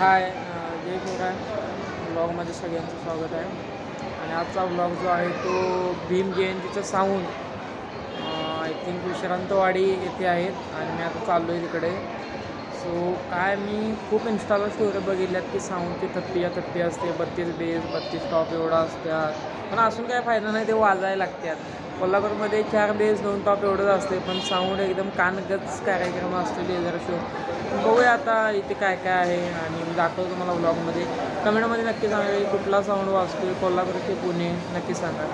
हाय जय शिवराय. ब्लॉगमध्ये सगळ्यांचं स्वागत आहे. आणि आजचा ब्लॉग जो आहे तो भीम जयंतीचं साऊंड आय थिंक विश्रांतवाडी येथे आहेत आणि मी आता चाललो आहे तिकडे. सो काय मी खूप इन्स्टाला स्टोरी बघितल्यात की साऊंडची थप्पी असते, 32 बेस 32 टॉप एवढा असतात. पण असून काय फायदा नाही, ते वाजायला लागतात. कोल्हापूरमध्ये 4 बेस 2 टॉप एवढंच असते, पण साऊंड एकदम कानगच कार्यक्रम असतो लेझर शो. बघूया आता इथे काय काय आहे आणि मी दाखवतो तुम्हाला ब्लॉगमध्ये. कमेंटमध्ये नक्की सांगा कुठला साऊंड वाजतो कोल्हापूर ते पुणे, नक्की सांगा.